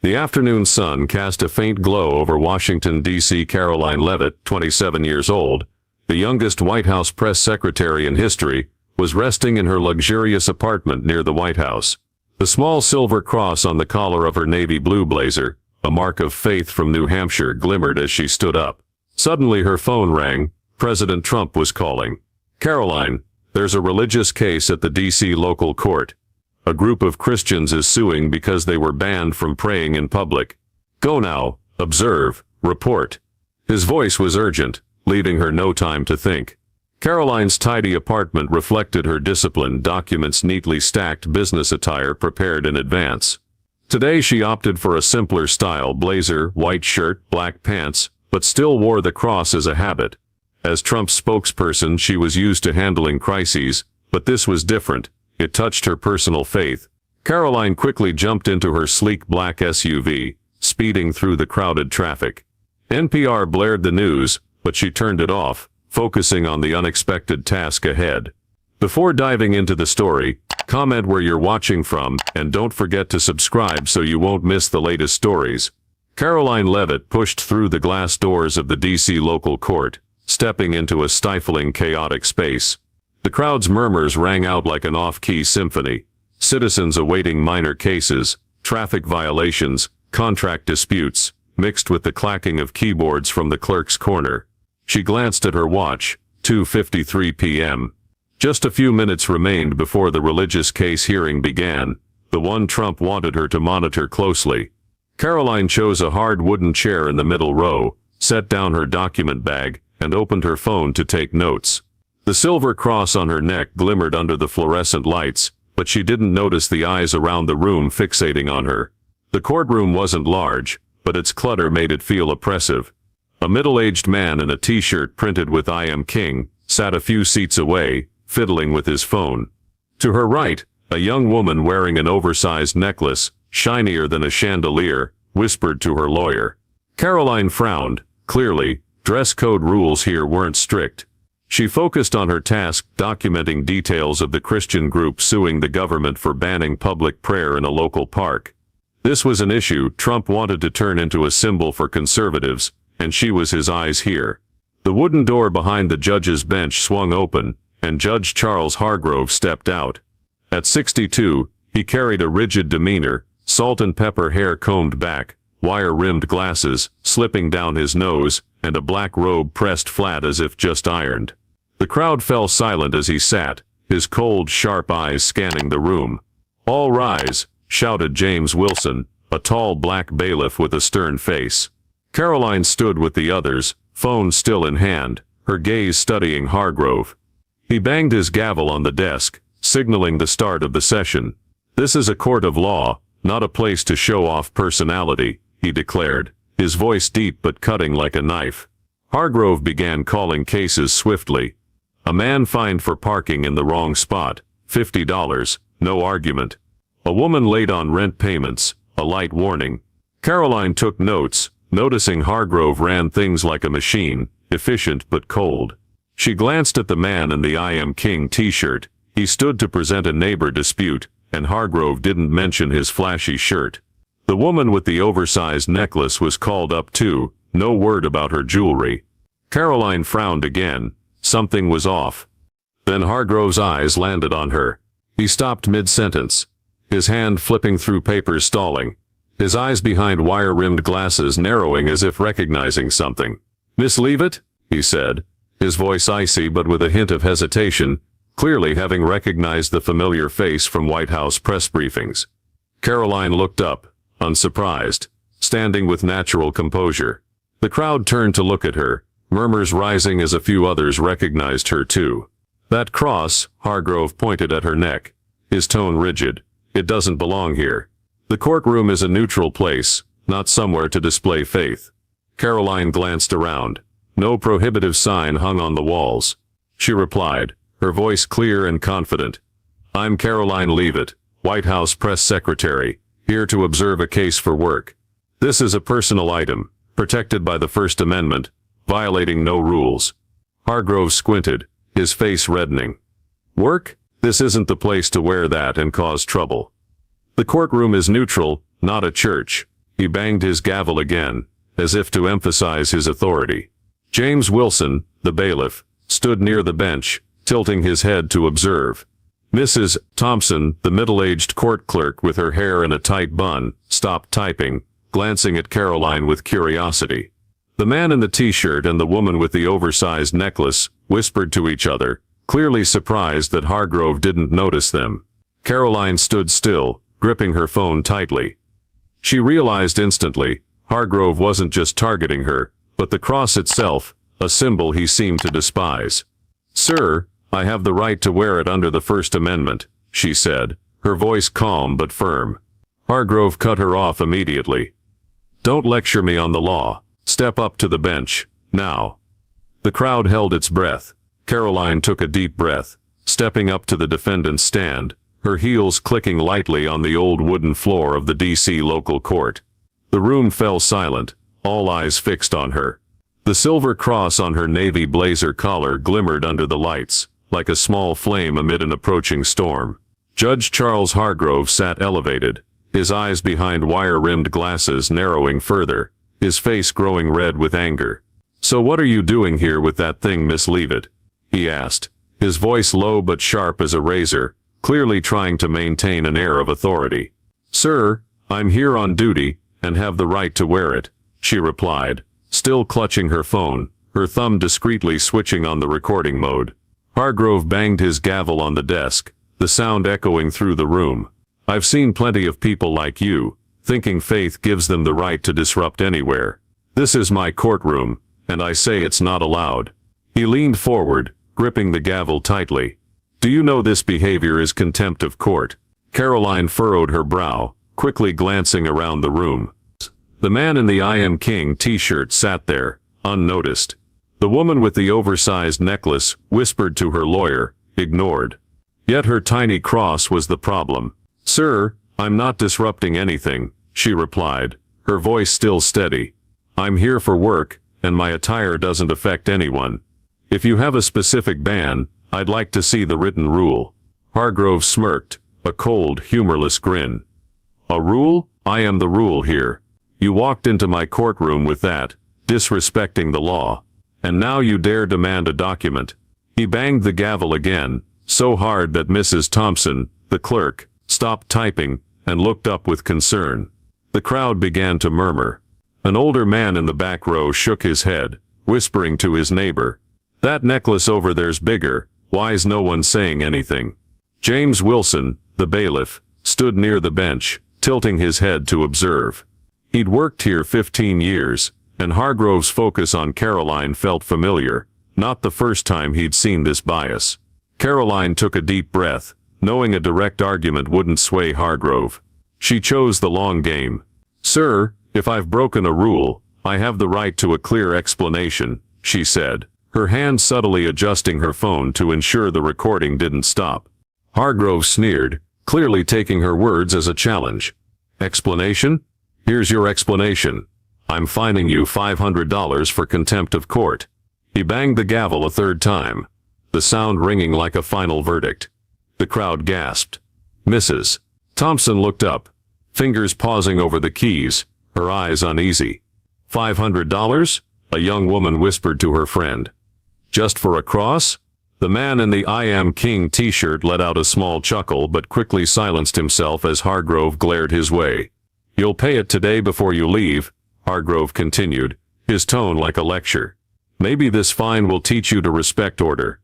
The afternoon sun cast a faint glow over Washington, D.C. Karoline Leavitt, 27 years old, the youngest White House press secretary in history, was resting in her luxurious apartment near the White House. The small silver cross on the collar of her navy blue blazer, a mark of faith from New Hampshire, glimmered as she stood up. Suddenly her phone rang. President Trump was calling. "Karoline, there's a religious case at the D.C. local court. A group of Christians is suing because they were banned from praying in public. Go now, observe, report." His voice was urgent, leaving her no time to think. Karoline's tidy apartment reflected her discipline, documents neatly stacked, business attire prepared in advance. Today she opted for a simpler style: blazer, white shirt, black pants, but still wore the cross as a habit. As Trump's spokesperson, she was used to handling crises, but this was different. It touched her personal faith. Karoline quickly jumped into her sleek black SUV, speeding through the crowded traffic. NPR blared the news, but she turned it off, focusing on the unexpected task ahead. Before diving into the story, comment where you're watching from, and don't forget to subscribe so you won't miss the latest stories. Karoline Leavitt pushed through the glass doors of the D.C. local court, stepping into a stifling, chaotic space. The crowd's murmurs rang out like an off-key symphony. Citizens awaiting minor cases, traffic violations, contract disputes, mixed with the clacking of keyboards from the clerk's corner. She glanced at her watch, 2:53 p.m. Just a few minutes remained before the religious case hearing began, the one Trump wanted her to monitor closely. Karoline chose a hard wooden chair in the middle row, set down her document bag, and opened her phone to take notes. The silver cross on her neck glimmered under the fluorescent lights, but she didn't notice the eyes around the room fixating on her. The courtroom wasn't large, but its clutter made it feel oppressive. A middle-aged man in a t-shirt printed with "I am king" sat a few seats away, fiddling with his phone. To her right, a young woman wearing an oversized necklace, shinier than a chandelier, whispered to her lawyer. Karoline frowned. Clearly, dress code rules here weren't strict. She focused on her task, documenting details of the Christian group suing the government for banning public prayer in a local park. This was an issue Trump wanted to turn into a symbol for conservatives, and she was his eyes here. The wooden door behind the judge's bench swung open, and Judge Charles Hargrove stepped out. At 62, he carried a rigid demeanor, salt and pepper hair combed back, wire-rimmed glasses slipping down his nose, and a black robe pressed flat as if just ironed. The crowd fell silent as he sat, his cold, sharp eyes scanning the room. "All rise," shouted James Wilson, a tall black bailiff with a stern face. Karoline stood with the others, phone still in hand, her gaze studying Hargrove. He banged his gavel on the desk, signaling the start of the session. "This is a court of law, not a place to show off personality," he declared, his voice deep but cutting like a knife. Hargrove began calling cases swiftly. A man fined for parking in the wrong spot, $50, no argument. A woman late on rent payments, a light warning. Karoline took notes, noticing Hargrove ran things like a machine, efficient but cold. She glanced at the man in the "I am king" t-shirt. He stood to present a neighbor dispute, and Hargrove didn't mention his flashy shirt. The woman with the oversized necklace was called up too, no word about her jewelry. Karoline frowned again. Something was off. Then Hargrove's eyes landed on her. He stopped mid-sentence, his hand flipping through papers, stalling, his eyes behind wire-rimmed glasses narrowing as if recognizing something. "Miss Leavitt?" he said, his voice icy but with a hint of hesitation, clearly having recognized the familiar face from White House press briefings. Karoline looked up, unsurprised, standing with natural composure. The crowd turned to look at her, murmurs rising as a few others recognized her too. "That cross," Hargrove pointed at her neck, his tone rigid. "It doesn't belong here. The courtroom is a neutral place, not somewhere to display faith." Karoline glanced around. No prohibitive sign hung on the walls. She replied, her voice clear and confident. "I'm Karoline Leavitt, White House press secretary, here to observe a case for work. This is a personal item, protected by the First Amendment, violating no rules." Hargrove squinted, his face reddening. "Work? This isn't the place to wear that and cause trouble. The courtroom is neutral, not a church." He banged his gavel again, as if to emphasize his authority. James Wilson, the bailiff, stood near the bench, tilting his head to observe. Mrs. Thompson, the middle-aged court clerk with her hair in a tight bun, stopped typing, glancing at Karoline with curiosity. The man in the t-shirt and the woman with the oversized necklace whispered to each other, clearly surprised that Hargrove didn't notice them. Karoline stood still, gripping her phone tightly. She realized instantly, Hargrove wasn't just targeting her, but the cross itself, a symbol he seemed to despise. "Sir, I have the right to wear it under the First Amendment," she said, her voice calm but firm. Hargrove cut her off immediately. "Don't lecture me on the law. Step up to the bench, now." The crowd held its breath. Karoline took a deep breath, stepping up to the defendant's stand, her heels clicking lightly on the old wooden floor of the D.C. local court. The room fell silent, all eyes fixed on her. The silver cross on her navy blazer collar glimmered under the lights, like a small flame amid an approaching storm. Judge Charles Hargrove sat elevated, his eyes behind wire-rimmed glasses narrowing further, his face growing red with anger. "So what are you doing here with that thing, Miss Leavitt?" he asked, his voice low but sharp as a razor, clearly trying to maintain an air of authority. "Sir, I'm here on duty, and have the right to wear it," she replied, still clutching her phone, her thumb discreetly switching on the recording mode. Hargrove banged his gavel on the desk, the sound echoing through the room. "I've seen plenty of people like you, thinking faith gives them the right to disrupt anywhere. This is my courtroom, and I say it's not allowed." He leaned forward, gripping the gavel tightly. "Do you know this behavior is contempt of court?" Karoline furrowed her brow, quickly glancing around the room. The man in the I Am King t-shirt sat there, unnoticed. The woman with the oversized necklace whispered to her lawyer, ignored. Yet her tiny cross was the problem. "Sir, I'm not disrupting anything," she replied, her voice still steady. "I'm here for work, and my attire doesn't affect anyone. If you have a specific ban, I'd like to see the written rule." Hargrove smirked, a cold, humorless grin. "A rule? I am the rule here. You walked into my courtroom with that, disrespecting the law. And now you dare demand a document." He banged the gavel again, so hard that Mrs. Thompson, the clerk, stopped typing and looked up with concern. The crowd began to murmur. An older man in the back row shook his head, whispering to his neighbor, "That necklace over there's bigger, why's no one saying anything?" James Wilson, the bailiff, stood near the bench, tilting his head to observe. He'd worked here 15 years, and Hargrove's focus on Karoline felt familiar, not the first time he'd seen this bias. Karoline took a deep breath, knowing a direct argument wouldn't sway Hargrove. She chose the long game. "Sir, if I've broken a rule, I have the right to a clear explanation," she said, her hand subtly adjusting her phone to ensure the recording didn't stop. Hargrove sneered, clearly taking her words as a challenge. "Explanation? Here's your explanation. I'm fining you $500 for contempt of court." He banged the gavel a third time, the sound ringing like a final verdict. The crowd gasped. Mrs. Thompson looked up, fingers pausing over the keys, her eyes uneasy. $500? A young woman whispered to her friend. "Just for a cross?" The man in the I Am King t-shirt let out a small chuckle but quickly silenced himself as Hargrove glared his way. "You'll pay it today before you leave," Hargrove continued, his tone like a lecture. "Maybe this fine will teach you to respect order.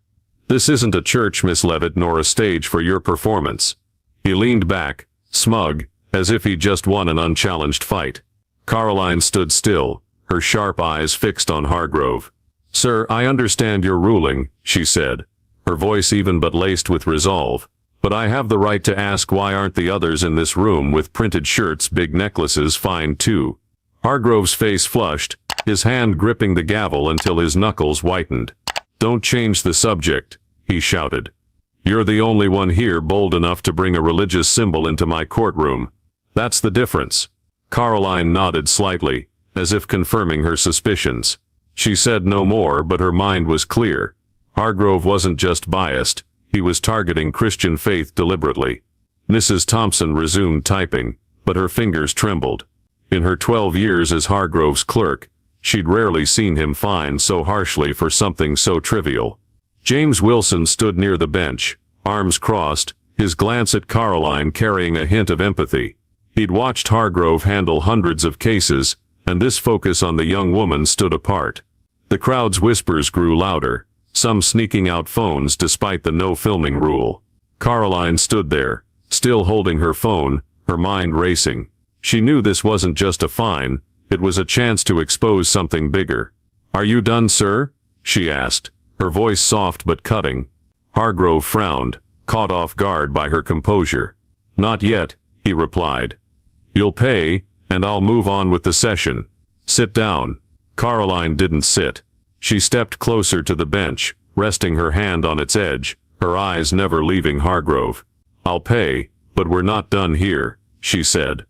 This isn't a church, Miss Leavitt, nor a stage for your performance." He leaned back, smug, as if he'd just won an unchallenged fight. Karoline stood still, her sharp eyes fixed on Hargrove. "Sir, I understand your ruling," she said, her voice even but laced with resolve. "But I have the right to ask, why aren't the others in this room with printed shirts, big necklaces fined too?" Hargrove's face flushed, his hand gripping the gavel until his knuckles whitened. "Don't change the subject," he shouted. "You're the only one here bold enough to bring a religious symbol into my courtroom. That's the difference." Karoline nodded slightly, as if confirming her suspicions. She said no more, but her mind was clear. Hargrove wasn't just biased, he was targeting Christian faith deliberately. Mrs. Thompson resumed typing, but her fingers trembled. In her 12 years as Hargrove's clerk, she'd rarely seen him fined so harshly for something so trivial. James Wilson stood near the bench, arms crossed, his glance at Karoline carrying a hint of empathy. He'd watched Hargrove handle hundreds of cases, and this focus on the young woman stood apart. The crowd's whispers grew louder, some sneaking out phones despite the no filming rule. Karoline stood there, still holding her phone, her mind racing. She knew this wasn't just a fine, it was a chance to expose something bigger. "Are you done, sir?" she asked, her voice soft but cutting. Hargrove frowned, caught off guard by her composure. "Not yet," he replied. "You'll pay, and I'll move on with the session. Sit down." Karoline didn't sit. She stepped closer to the bench, resting her hand on its edge, her eyes never leaving Hargrove. "I'll pay, but we're not done here," she said,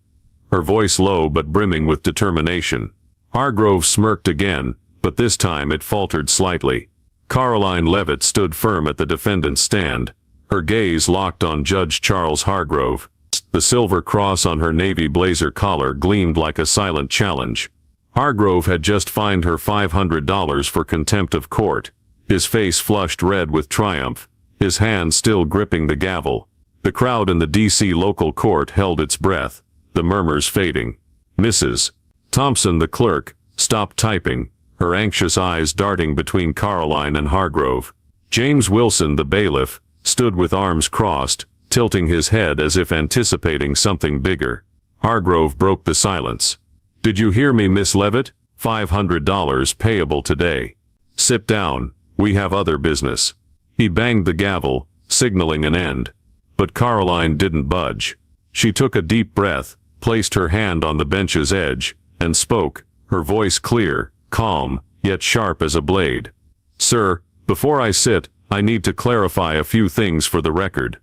her voice low but brimming with determination. Hargrove smirked again, but this time it faltered slightly. Karoline Leavitt stood firm at the defendant's stand, her gaze locked on Judge Charles Hargrove. The silver cross on her navy blazer collar gleamed like a silent challenge. Hargrove had just fined her $500 for contempt of court, his face flushed red with triumph, his hand still gripping the gavel. The crowd in the D.C. local court held its breath, the murmurs fading. Mrs. Thompson, the clerk, stopped typing, her anxious eyes darting between Karoline and Hargrove. James Wilson, the bailiff, stood with arms crossed, tilting his head as if anticipating something bigger. Hargrove broke the silence. "Did you hear me, Miss Leavitt? $500 payable today. Sit down, we have other business." He banged the gavel, signaling an end. But Karoline didn't budge. She took a deep breath, placed her hand on the bench's edge, and spoke, her voice clear, calm, yet sharp as a blade. "Sir, before I sit, I need to clarify a few things for the record."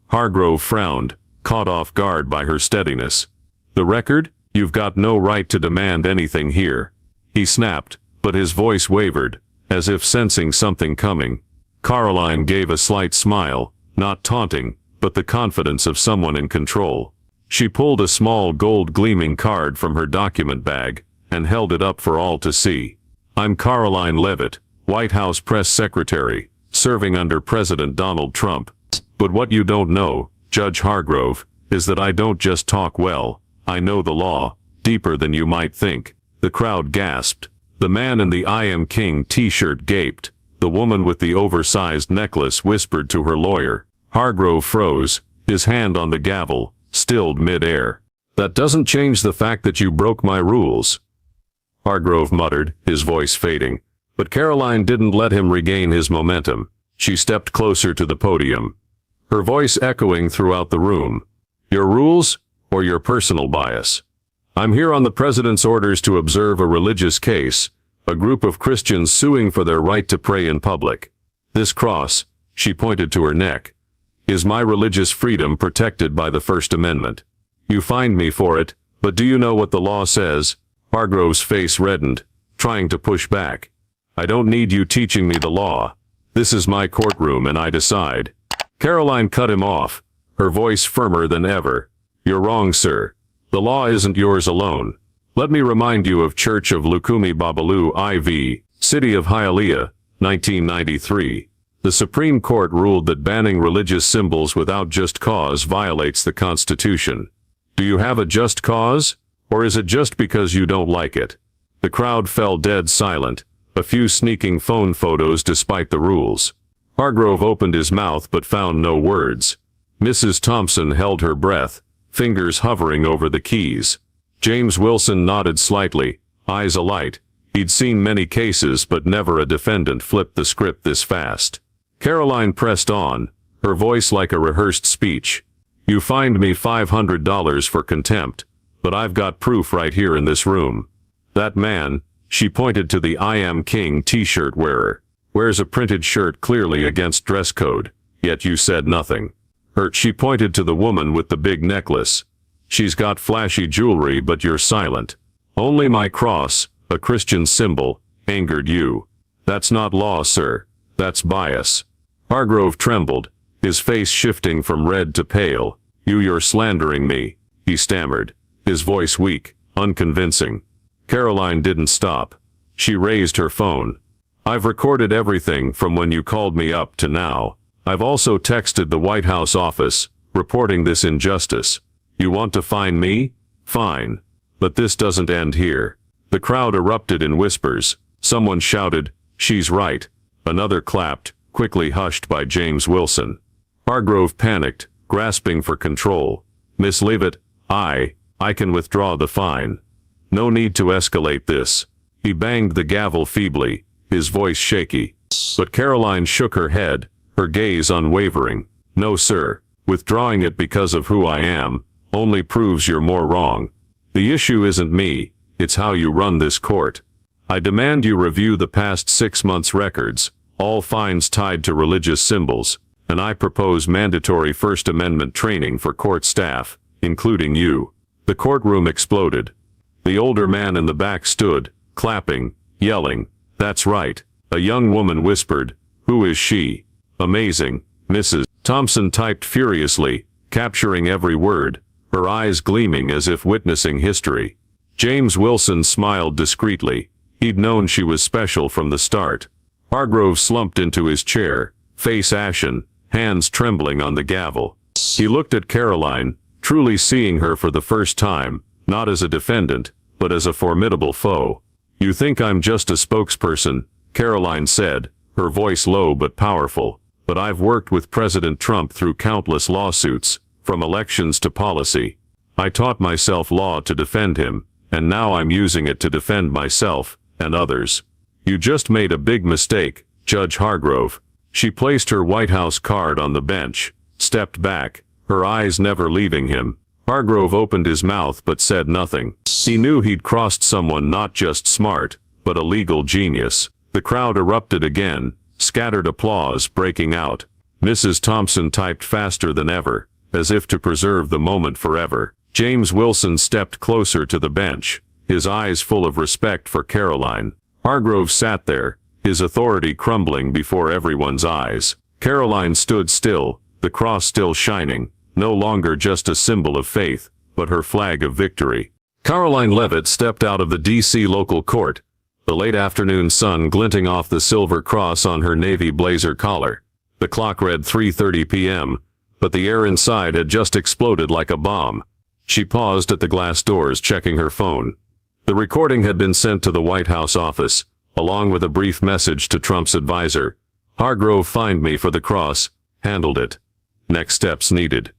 Hargrove frowned, caught off guard by her steadiness. "The record? You've got no right to demand anything here," he snapped, but his voice wavered, as if sensing something coming. Karoline gave a slight smile, not taunting, but the confidence of someone in control. She pulled a small gold-gleaming card from her document bag, and held it up for all to see. "I'm Karoline Leavitt, White House Press Secretary, serving under President Donald Trump. But what you don't know, Judge Hargrove, is that I don't just talk well, I know the law, deeper than you might think." The crowd gasped. The man in the "I Am King" t-shirt gaped. The woman with the oversized necklace whispered to her lawyer. Hargrove froze, his hand on the gavel, stilled mid-air. "That doesn't change the fact that you broke my rules," Hargrove muttered, his voice fading. But Karoline didn't let him regain his momentum. She stepped closer to the podium, her voice echoing throughout the room. "Your rules, or your personal bias? I'm here on the president's orders to observe a religious case, a group of Christians suing for their right to pray in public. This cross," she pointed to her neck, "is my religious freedom protected by the First Amendment. You fined me for it, but do you know what the law says?" Hargrove's face reddened, trying to push back. "I don't need you teaching me the law. This is my courtroom and I decide." Karoline cut him off, her voice firmer than ever. "You're wrong, sir. The law isn't yours alone. Let me remind you of Church of Lukumi Babalu IV, City of Hialeah, 1993. The Supreme Court ruled that banning religious symbols without just cause violates the Constitution. Do you have a just cause? Or is it just because you don't like it?" The crowd fell dead silent, a few sneaking phone photos despite the rules. Hargrove opened his mouth but found no words. Mrs. Thompson held her breath, fingers hovering over the keys. James Wilson nodded slightly, eyes alight. He'd seen many cases but never a defendant flipped the script this fast. Karoline pressed on, her voice like a rehearsed speech. "You fined me $500 for contempt, but I've got proof right here in this room. That man," she pointed to the "I Am King" t-shirt wearer, "wears a printed shirt clearly against dress code, yet you said nothing." She pointed to the woman with the big necklace. "She's got flashy jewelry but you're silent. Only my cross, a Christian symbol, angered you. That's not law, sir. That's bias." Hargrove trembled, his face shifting from red to pale. You're slandering me," he stammered, his voice weak. unconvincing. Karoline didn't stop. She raised her phone. I've recorded everything from when you called me up to now. I've also texted the White House office, reporting this injustice. You want to find me? Fine. But this doesn't end here. The crowd erupted in whispers. Someone shouted, "She's right." Another clapped, quickly hushed by James Wilson. Hargrove panicked, grasping for control. "Miss Leavitt, I can withdraw the fine. No need to escalate this." He banged the gavel feebly, his voice shaky. But Karoline shook her head, her gaze unwavering. "No, sir. Withdrawing it because of who I am only proves you're more wrong. The issue isn't me, it's how you run this court. I demand you review the past 6 months' records, all fines tied to religious symbols, and I propose mandatory First Amendment training for court staff, including you." The courtroom exploded. The older man in the back stood, clapping, yelling, "That's right." A young woman whispered, "Who is she?" "Amazing, Mrs. Thompson," typed furiously, capturing every word, her eyes gleaming as if witnessing history. James Wilson smiled discreetly. He'd known she was special from the start. Hargrove slumped into his chair, face ashen, hands trembling on the gavel. He looked at Karoline, truly seeing her for the first time, not as a defendant, but as a formidable foe. "You think I'm just a spokesperson," Karoline said, her voice low but powerful. "But I've worked with President Trump through countless lawsuits, from elections to policy. I taught myself law to defend him, and now I'm using it to defend myself, and others. You just made a big mistake, Judge Hargrove." She placed her White House card on the bench, stepped back, her eyes never leaving him. Hargrove opened his mouth but said nothing. He knew he'd crossed someone not just smart, but a legal genius. The crowd erupted again, scattered applause breaking out. Mrs. Thompson typed faster than ever, as if to preserve the moment forever. James Wilson stepped closer to the bench, his eyes full of respect for Karoline. Hargrove sat there, his authority crumbling before everyone's eyes. Karoline stood still, the cross still shining, no longer just a symbol of faith, but her flag of victory. Karoline Leavitt stepped out of the D.C. local court, the late afternoon sun glinting off the silver cross on her navy blazer collar. The clock read 3:30 p.m., but the air inside had just exploded like a bomb. She paused at the glass doors, checking her phone. The recording had been sent to the White House office, along with a brief message to Trump's advisor. "Hargrove fined me for the cross, handled it. Next steps needed."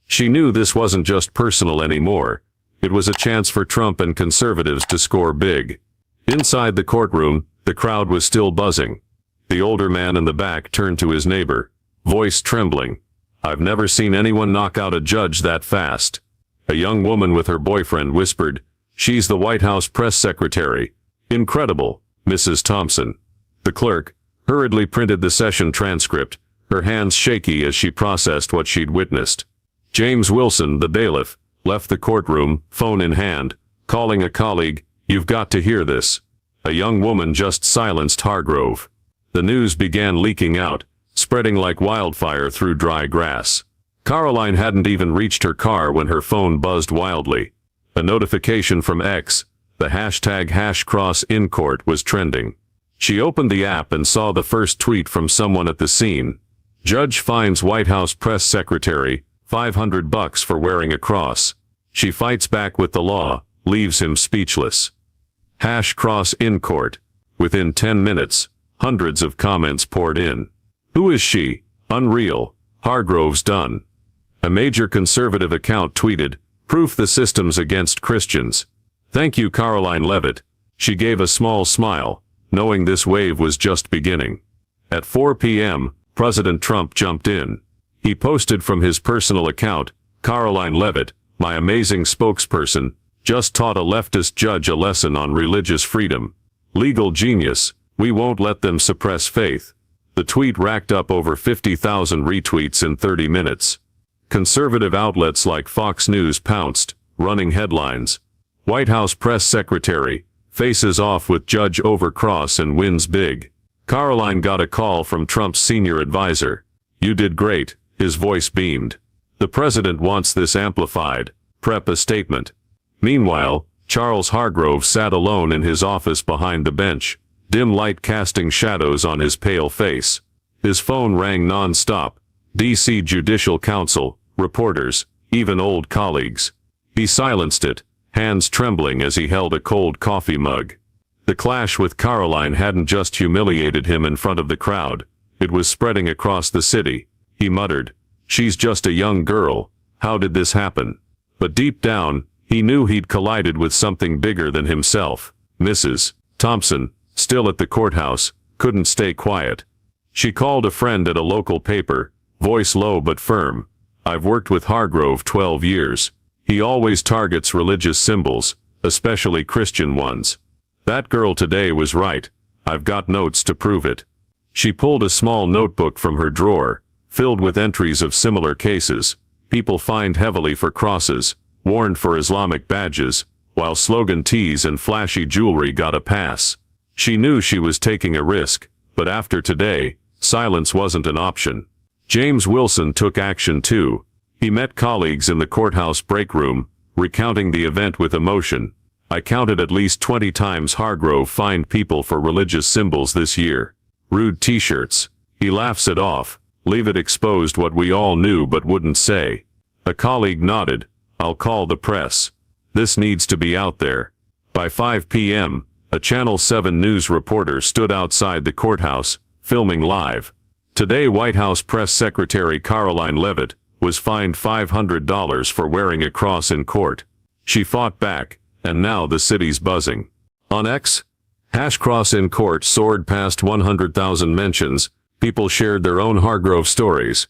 She knew this wasn't just personal anymore. It was a chance for Trump and conservatives to score big. Inside the courtroom, the crowd was still buzzing. The older man in the back turned to his neighbor, voice trembling. "I've never seen anyone knock out a judge that fast." A young woman with her boyfriend whispered, "She's the White House press secretary. Incredible, Mrs. Thompson." The clerk hurriedly printed the session transcript, her hands shaky as she processed what she'd witnessed. James Wilson, the bailiff, left the courtroom, phone in hand, calling a colleague, "You've got to hear this." A young woman just silenced Hargrove. The news began leaking out, spreading like wildfire through dry grass. Karoline hadn't even reached her car when her phone buzzed wildly. A notification from X, the hashtag #CrossInCourt was trending. She opened the app and saw the first tweet from someone at the scene. "Judge fines White House press secretary $500 for wearing a cross. She fights back with the law, leaves him speechless." #CrossInCourt. Within 10 minutes, hundreds of comments poured in. "Who is she? Unreal. Hargrove's done." A major conservative account tweeted, "Proof the system's against Christians." "Thank you, Karoline Leavitt." She gave a small smile, knowing this wave was just beginning. At 4 p.m., President Trump jumped in. He posted from his personal account, "Karoline Leavitt, my amazing spokesperson, just taught a leftist judge a lesson on religious freedom. Legal genius, we won't let them suppress faith." The tweet racked up over 50,000 retweets in 30 minutes. Conservative outlets like Fox News pounced, running headlines. "White House press secretary faces off with judge over cross and wins big." Karoline got a call from Trump's senior advisor. "You did great," his voice beamed. "The president wants this amplified. Prep a statement." Meanwhile, Charles Hargrove sat alone in his office behind the bench, dim light casting shadows on his pale face. His phone rang non-stop. D.C. Judicial Council, reporters, even old colleagues. He silenced it, hands trembling as he held a cold coffee mug. The clash with Karoline hadn't just humiliated him in front of the crowd. It was spreading across the city. He muttered, "She's just a young girl. How did this happen?" But deep down, he knew he'd collided with something bigger than himself. Mrs. Thompson, still at the courthouse, couldn't stay quiet. She called a friend at a local paper, voice low but firm. "I've worked with Hargrove 12 years. He always targets religious symbols, especially Christian ones. That girl today was right. I've got notes to prove it." She pulled a small notebook from her drawer, filled with entries of similar cases. People fined heavily for crosses, warned for Islamic badges, while slogan tees and flashy jewelry got a pass. She knew she was taking a risk, but after today, silence wasn't an option. James Wilson took action too. He met colleagues in the courthouse break room, recounting the event with emotion. "I counted at least 20 times Hargrove fined people for religious symbols this year. Rude t-shirts." He laughs it off. Leavitt exposed what we all knew but wouldn't say. A colleague nodded. "I'll call the press. This needs to be out there." By 5 p.m., a Channel 7 news reporter stood outside the courthouse, filming live. Today, White House Press Secretary Karoline Leavitt was fined $500 for wearing a cross in court. She fought back, and now the city's buzzing. On X, #cross in court soared past 100,000 mentions. People shared their own Hargrove stories.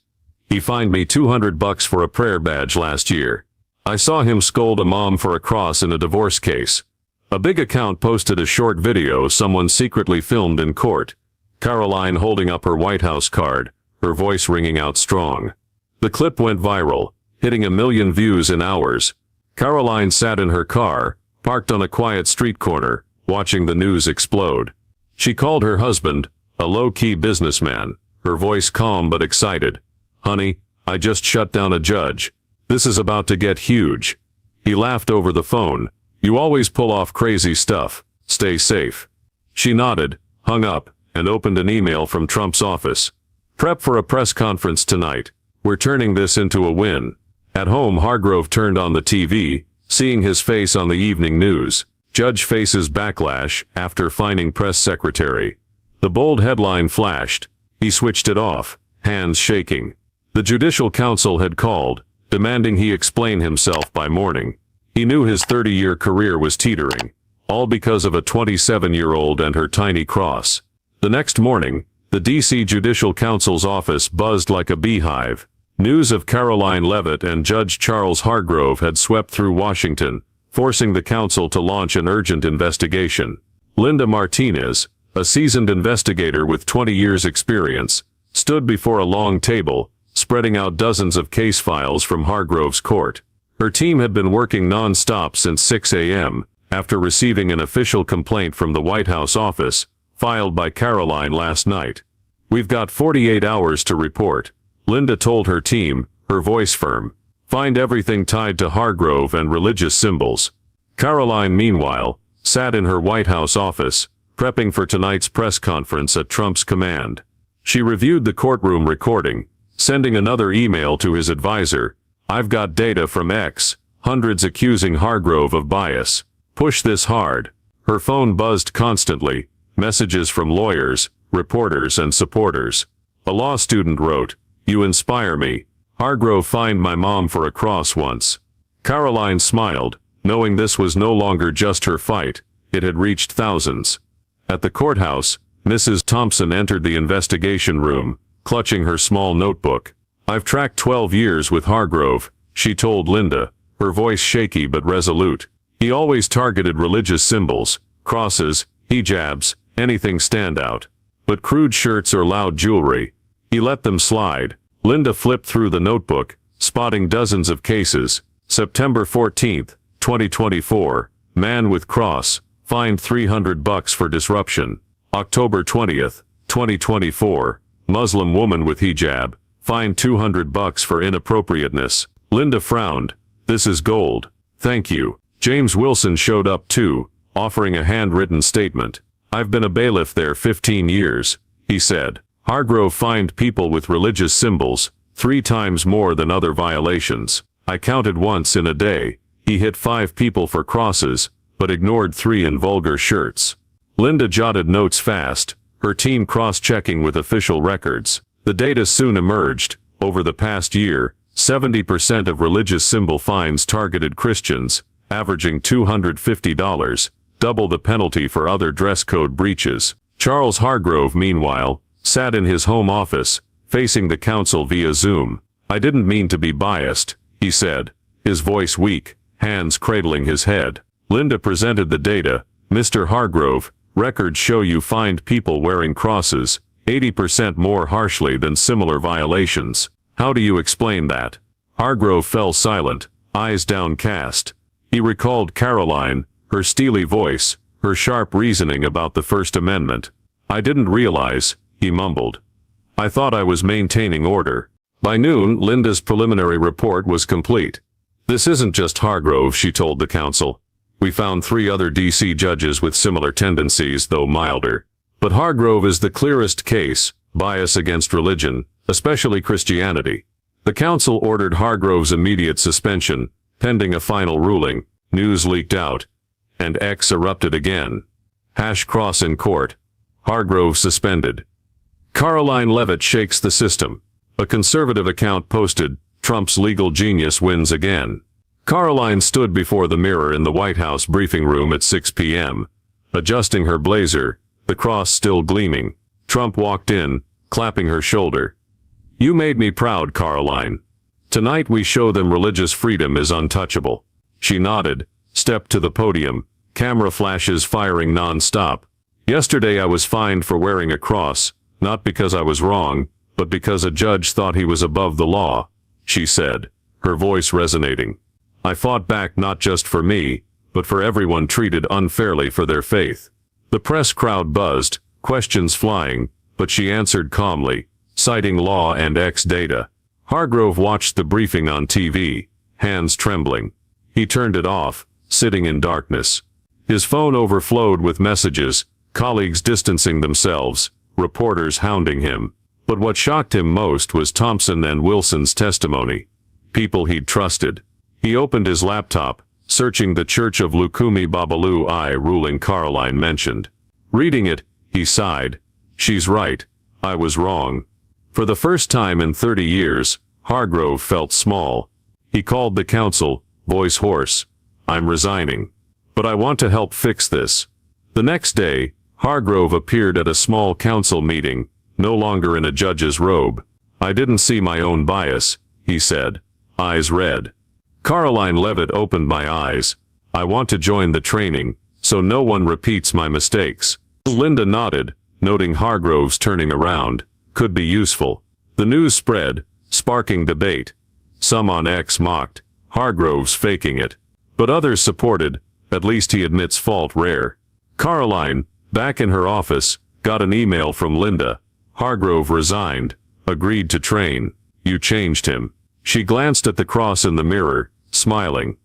"He fined me $200 for a prayer badge last year. I saw him scold a mom for a cross in a divorce case." A big account posted a short video someone secretly filmed in court. Karoline holding up her White House card, her voice ringing out strong. The clip went viral, hitting 1 million views in hours. Karoline sat in her car, parked on a quiet street corner, watching the news explode. She called her husband, a low-key businessman, her voice calm but excited. "Honey, I just shut down a judge. This is about to get huge." He laughed over the phone. "You always pull off crazy stuff. Stay safe." She nodded, hung up, and opened an email from Trump's office. "Prep for a press conference tonight. We're turning this into a win." At home, Hargrove turned on the TV, seeing his face on the evening news. Judge faces backlash after fining press secretary. The bold headline flashed. He switched it off, hands shaking. The Judicial Council had called, demanding he explain himself by morning. He knew his 30-year career was teetering, all because of a 27-year-old and her tiny cross. The next morning, the D.C. Judicial Council's office buzzed like a beehive. News of Karoline Leavitt and Judge Charles Hargrove had swept through Washington, forcing the council to launch an urgent investigation. Linda Martinez, a seasoned investigator with 20 years' experience, stood before a long table, spreading out dozens of case files from Hargrove's court. Her team had been working non-stop since 6 a.m., after receiving an official complaint from the White House office, filed by Karoline last night. "We've got 48 hours to report," Linda told her team, her voice firm. "Find everything tied to Hargrove and religious symbols." Karoline, meanwhile, sat in her White House office, prepping for tonight's press conference at Trump's command. She reviewed the courtroom recording, sending another email to his advisor. "I've got data from X, hundreds accusing Hargrove of bias. Push this hard." Her phone buzzed constantly, messages from lawyers, reporters, and supporters. A law student wrote, "You inspire me. Hargrove fined my mom for a cross once." Karoline smiled, knowing this was no longer just her fight. It had reached thousands. At the courthouse, Mrs. Thompson entered the investigation room, clutching her small notebook. "I've tracked 12 years with Hargrove," she told Linda, her voice shaky but resolute. "He always targeted religious symbols, crosses, hijabs, anything stand out. But crude shirts or loud jewelry, he let them slide." Linda flipped through the notebook, spotting dozens of cases. September 14th, 2024, man with cross, fined $300 for disruption. October 20th, 2024, Muslim woman with hijab, fined $200 for inappropriateness. Linda frowned. "This is gold. Thank you." James Wilson showed up too, offering a handwritten statement. "I've been a bailiff there 15 years, he said. "Hargrove fined people with religious symbols, 3 times more than other violations. I counted once in a day. He hit 5 people for crosses, but ignored 3 in vulgar shirts." Linda jotted notes fast, her team cross-checking with official records. The data soon emerged. Over the past year, 70% of religious symbol fines targeted Christians, averaging $250, double the penalty for other dress code breaches. Charles Hargrove, meanwhile, sat in his home office, facing the council via Zoom. "I didn't mean to be biased," he said, his voice weak, hands cradling his head. Linda presented the data. "Mr. Hargrove, records show you fined people wearing crosses 80% more harshly than similar violations. How do you explain that?" Hargrove fell silent, eyes downcast. He recalled Karoline, her steely voice, her sharp reasoning about the First Amendment. "I didn't realize," he mumbled. "I thought I was maintaining order." By noon, Linda's preliminary report was complete. "This isn't just Hargrove," she told the council. "We found 3 other D.C. judges with similar tendencies, though milder. But Hargrove is the clearest case, bias against religion, especially Christianity." The council ordered Hargrove's immediate suspension, pending a final ruling. News leaked out, and X erupted again. #cross in court. Hargrove suspended. Karoline Leavitt shakes the system. A conservative account posted, "Trump's legal genius wins again." Karoline stood before the mirror in the White House briefing room at 6 p.m., adjusting her blazer, the cross still gleaming. Trump walked in, clapping her shoulder. "You made me proud, Karoline. Tonight we show them religious freedom is untouchable." She nodded, stepped to the podium, camera flashes firing non-stop. "Yesterday I was fined for wearing a cross, not because I was wrong, but because a judge thought he was above the law," she said, her voice resonating. "I fought back not just for me, but for everyone treated unfairly for their faith." The press crowd buzzed, questions flying, but she answered calmly, citing law and X data. Hargrove watched the briefing on TV, hands trembling. He turned it off, sitting in darkness. His phone overflowed with messages, colleagues distancing themselves, reporters hounding him. But what shocked him most was Thompson and Wilson's testimony. People he'd trusted. He opened his laptop, searching the Church of Lukumi Babalu I ruling Karoline mentioned. Reading it, he sighed. "She's right. I was wrong." For the first time in 30 years, Hargrove felt small. He called the council, voice hoarse. "I'm resigning. But I want to help fix this." The next day, Hargrove appeared at a small council meeting, no longer in a judge's robe. "I didn't see my own bias," he said, eyes red. Karoline Leavitt opened my eyes. "I want to join the training, so no one repeats my mistakes." Linda nodded, noting Hargrove's turning around. Could be useful. The news spread, sparking debate. Some on X mocked, Hargrove's faking it. But others supported, at least he admits fault rare. Karoline, back in her office, got an email from Linda. "Hargrove resigned, agreed to train. You changed him." She glanced at the cross in the mirror, smiling.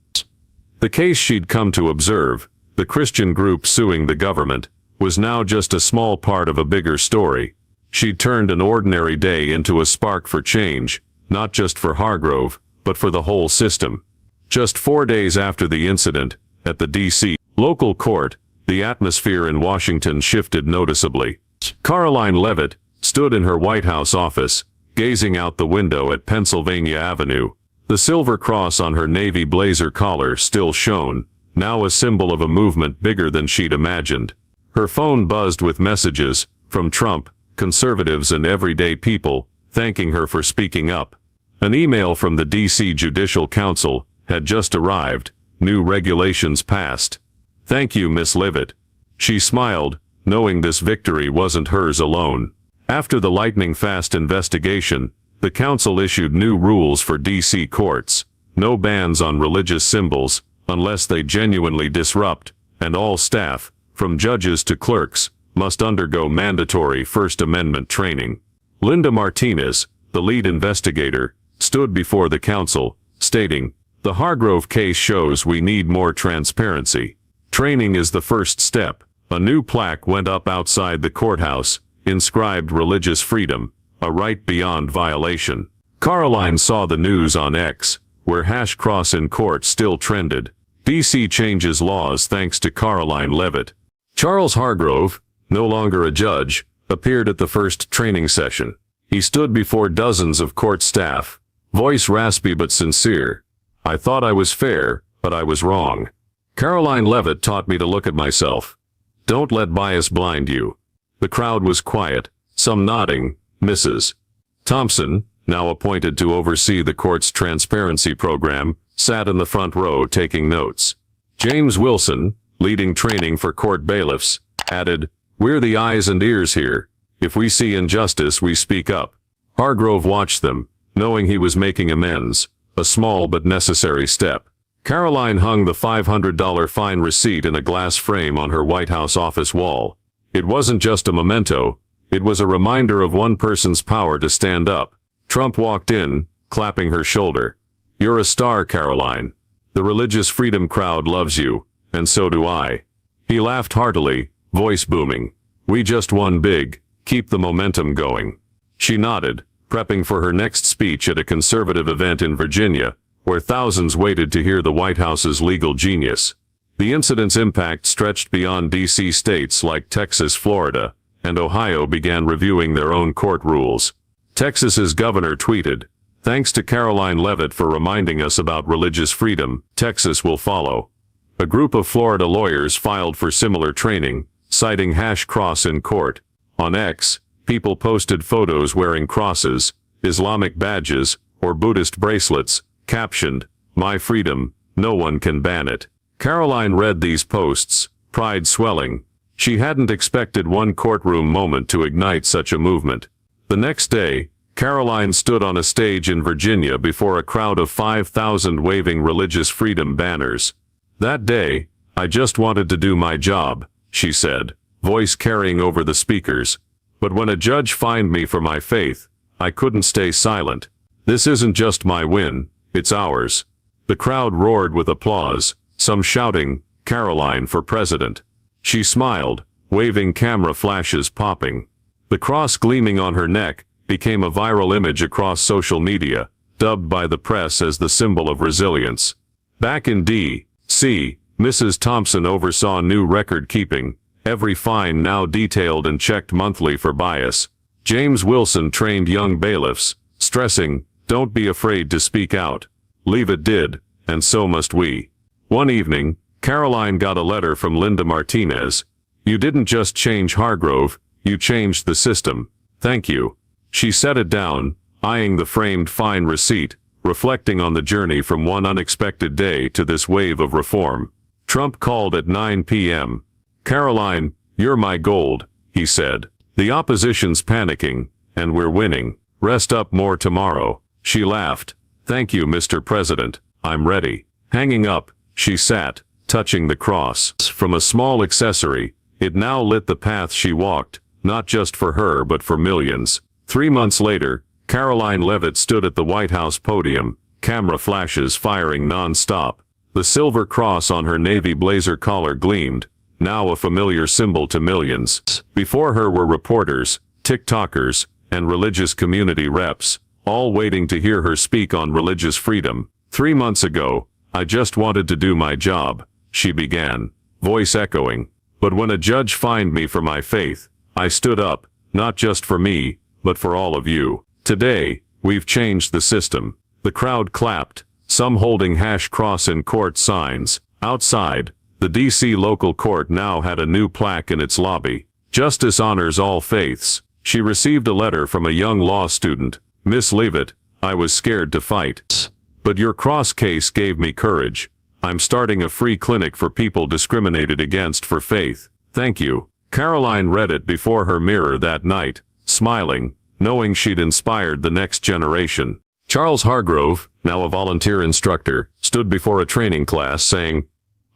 The case she'd come to observe, the Christian group suing the government, was now just a small part of a bigger story. She'd turned an ordinary day into a spark for change, not just for Hargrove, but for the whole system. Just 4 days after the incident, at the D.C. local court, the atmosphere in Washington shifted noticeably. Karoline Leavitt stood in her White House office, gazing out the window at Pennsylvania Avenue. The silver cross on her navy blazer collar still shone, now a symbol of a movement bigger than she'd imagined. Her phone buzzed with messages, from Trump, conservatives and everyday people, thanking her for speaking up. An email from the D.C. Judicial Council had just arrived, new regulations passed. "Thank you, Miss Leavitt." She smiled, knowing this victory wasn't hers alone. After the lightning-fast investigation, the council issued new rules for D.C. courts. No bans on religious symbols, unless they genuinely disrupt, and all staff, from judges to clerks, must undergo mandatory First Amendment training. Linda Martinez, the lead investigator, stood before the council, stating, The Hargrove case shows we need more transparency. Training is the first step. A new plaque went up outside the courthouse, inscribed religious freedom, a right beyond violation. Karoline saw the news on X, where #cross in court still trended. DC changes laws thanks to Karoline Leavitt. Charles Hargrove, no longer a judge, appeared at the first training session. He stood before dozens of court staff, voice raspy but sincere. I thought I was fair, but I was wrong. Karoline Leavitt taught me to look at myself. Don't let bias blind you. The crowd was quiet, some nodding. Mrs. Thompson, now appointed to oversee the court's transparency program, sat in the front row taking notes. James Wilson, leading training for court bailiffs, added, "We're the eyes and ears here. If we see injustice, we speak up." Hargrove watched them, knowing he was making amends, a small but necessary step. Karoline hung the $500 fine receipt in a glass frame on her White House office wall. It wasn't just a memento, it was a reminder of one person's power to stand up. Trump walked in, clapping her shoulder. "You're a star, Karoline. The religious freedom crowd loves you, and so do I." He laughed heartily, voice booming. "We just won big, keep the momentum going." She nodded, prepping for her next speech at a conservative event in Virginia, where thousands waited to hear the White House's legal genius. The incident's impact stretched beyond D.C. states like Texas, Florida, and Ohio began reviewing their own court rules. Texas's governor tweeted, "Thanks to Karoline Leavitt for reminding us about religious freedom, Texas will follow." A group of Florida lawyers filed for similar training, citing #cross in court. On X, people posted photos wearing crosses, Islamic badges, or Buddhist bracelets, captioned, "My freedom, no one can ban it." Karoline read these posts, pride swelling. She hadn't expected one courtroom moment to ignite such a movement. The next day, Karoline stood on a stage in Virginia before a crowd of 5,000 waving religious freedom banners. "That day, I just wanted to do my job," she said, voice carrying over the speakers. "But when a judge fined me for my faith, I couldn't stay silent. This isn't just my win, it's ours." The crowd roared with applause, some shouting, "Karoline for president." She smiled, waving camera flashes popping. The cross gleaming on her neck became a viral image across social media, dubbed by the press as the symbol of resilience. Back in D.C., Mrs. Thompson oversaw new record-keeping, every fine now detailed and checked monthly for bias. James Wilson trained young bailiffs, stressing, "Don't be afraid to speak out." Leavitt did, and so must we. One evening, Karoline got a letter from Linda Martinez. "You didn't just change Hargrove, you changed the system. Thank you." She set it down, eyeing the framed fine receipt, reflecting on the journey from one unexpected day to this wave of reform. Trump called at 9 p.m. "Karoline, you're my gold," he said. "The opposition's panicking, and we're winning. Rest up more tomorrow." She laughed. "Thank you, Mr. President. I'm ready." Hanging up, she sat, touching the cross. From a small accessory, it now lit the path she walked, not just for her but for millions. 3 months later, Karoline Leavitt stood at the White House podium, camera flashes firing non-stop. The silver cross on her navy blazer collar gleamed, now a familiar symbol to millions. Before her were reporters, TikTokers, and religious community reps, all waiting to hear her speak on religious freedom. 3 months ago, "I just wanted to do my job," she began, voice echoing. "But when a judge fined me for my faith, I stood up, not just for me, but for all of you. Today, we've changed the system." The crowd clapped, some holding #cross in court signs. Outside, the D.C. local court now had a new plaque in its lobby. "Justice honors all faiths." She received a letter from a young law student. "Miss Leavitt, I was scared to fight. But your cross case gave me courage. I'm starting a free clinic for people discriminated against for faith. Thank you." Karoline read it before her mirror that night, smiling, knowing she'd inspired the next generation. Charles Hargrove, now a volunteer instructor, stood before a training class saying,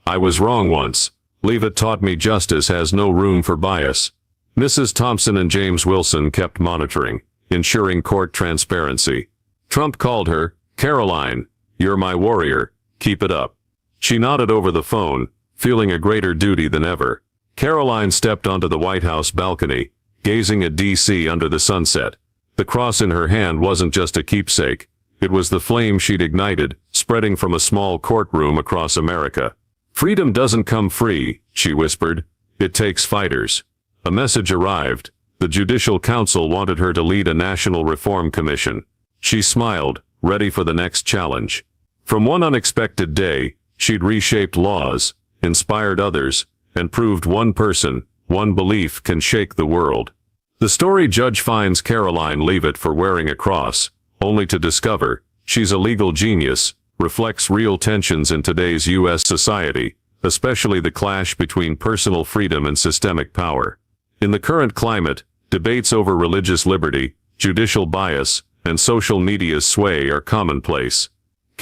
"I was wrong once. Leavitt taught me justice has no room for bias." Mrs. Thompson and James Wilson kept monitoring, ensuring court transparency. Trump called her, "Karoline, You're my warrior. Keep it up. She nodded over the phone, feeling a greater duty than ever. Karoline stepped onto the White House balcony, gazing at D.C. under the sunset. The cross in her hand wasn't just a keepsake. It was the flame she'd ignited, spreading from a small courtroom across America. Freedom doesn't come free, she whispered. It takes fighters. A message arrived. The Judicial Council wanted her to lead a national reform commission. She smiled, ready for the next challenge. From one unexpected day, she'd reshaped laws, inspired others, and proved one person, one belief can shake the world. The story judge fines Karoline Leavitt for wearing a cross, only to discover she's a legal genius, reflects real tensions in today's U.S. society, especially the clash between personal freedom and systemic power. In the current climate, debates over religious liberty, judicial bias, and social media's sway are commonplace.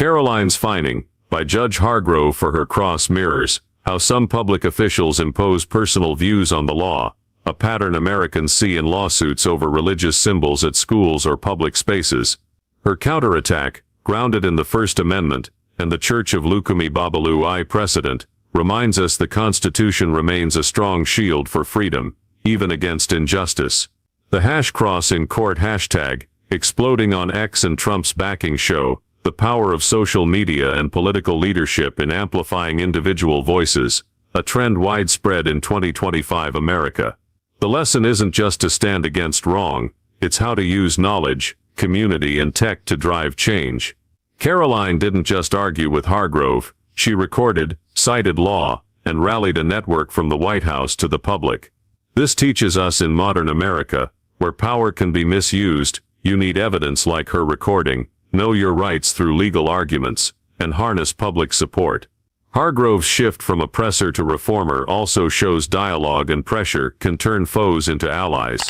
Karoline's fining, by Judge Hargrove for her cross mirrors how some public officials impose personal views on the law, a pattern Americans see in lawsuits over religious symbols at schools or public spaces. Her counterattack, grounded in the First Amendment and the Church of Lukumi Babalu I precedent, reminds us the Constitution remains a strong shield for freedom, even against injustice. The hash cross in court hashtag, exploding on X and Trump's backing show the power of social media and political leadership in amplifying individual voices, a trend widespread in 2025 America. The lesson isn't just to stand against wrong, it's how to use knowledge, community and tech to drive change. Karoline didn't just argue with Hargrove, she recorded, cited law, and rallied a network from the White House to the public. This teaches us in modern America, where power can be misused, you need evidence like her recording, know your rights through legal arguments, and harness public support. Hargrove's shift from oppressor to reformer also shows dialogue and pressure can turn foes into allies.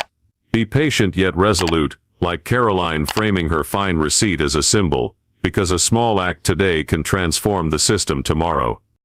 Be patient yet resolute, like Karoline framing her fine receipt as a symbol, because a small act today can transform the system tomorrow.